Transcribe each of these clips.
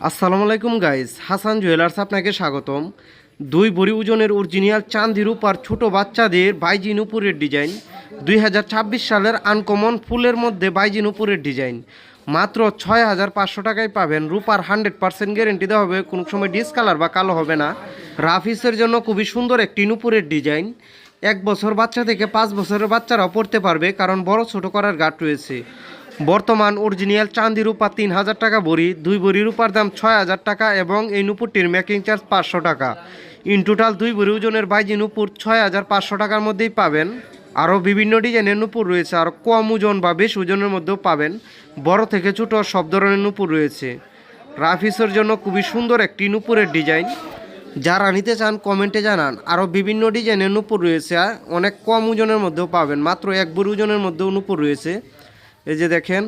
আসসালামু আলাইকুম guys, Hasan jewellers আপনাকে স্বাগতম। 2 ভরি ওজনের অরিজিনাল চাঁদি রূপার ছোট বাচ্চাদের বাইজিন উপরের ডিজাইন, 2026 সালের আনকমন ফুলের মধ্যে বাইজিন উপরের ডিজাইন মাত্র 6,500 টাকায় পাবেন। রূপার 100% গ্যারেন্টি দেওয়া হবে, কোনো সময় ডিসকালার বা কালো হবে না। রাফিসের জন্য খুবই সুন্দর একটি নুপুরের ডিজাইন, 1 বছর বাচ্চা থেকে 5 বছরের বাচ্চারাও পড়তে পারবে, কারণ বড় ছোট করার গাঁট রয়েছে। বর্তমান অরিজিনাল চাঁদি রূপা 3,000 টাকা ভরি, 2 ভরি রূপার দাম 6,000 টাকা এবং এই নুপুরটির মেকিং চার্জ 500 টাকা। ইন টোটাল 2 ভরি ওজনের বাইজি নুপুর 6,500 টাকার মধ্যেই পাবেন। আরও বিভিন্ন ডিজাইনের নুপুর রয়েছে, আর কম ওজন বা বেশ ওজনের মধ্যেও পাবেন। বড় থেকে ছোট সব ধরনের নুপুর রয়েছে। রাফিসের জন্য খুবই সুন্দর একটি নুপুরের ডিজাইন, যারা নিতে চান কমেন্টে জানান। আরও বিভিন্ন ডিজাইনের নুপুর রয়েছে, অনেক কম ওজনের মধ্যেও পাবেন। মাত্র 1 ভরি ওজনের মধ্যেও নুপুর রয়েছে। এই যে দেখেন,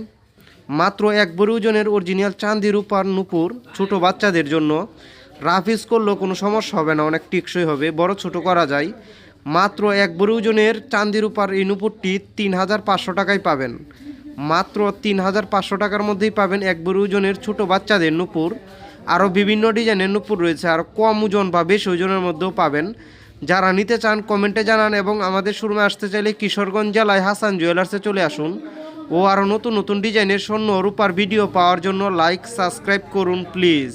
মাত্র 1 ভরি ওজনের অরিজিনাল চাঁদি রূপার নুপুর ছোট বাচ্চাদের জন্য। রাফিস করলেও কোনো সমস্যা হবে না, অনেক টিকসই হবে, বড় ছোট করা যায়। মাত্র 1 ভরি ওজনের চাঁদি রূপার এই নুপুরটি 3,500 টাকায় পাবেন। মাত্র 3,500 টাকার মধ্যেই পাবেন 1 ভরি ওজনের ছোট বাচ্চাদের নুপুর। আরও বিভিন্ন ডিজাইনের নুপুর রয়েছে, আর কম ওজন বা বেশি ওজনের মধ্যেও পাবেন। যারা নিতে চান কমেন্টে জানান, এবং আমাদের শোরুমে আসতে চাইলে কিশোরগঞ্জ জেলায় হাসান জুয়েলার্সে চলে আসুন। ও আরও নতুন নতুন ডিজাইনের স্বর্ণ রূপার ভিডিও পাওয়ার জন্য লাইক সাবস্ক্রাইব করুন প্লিজ।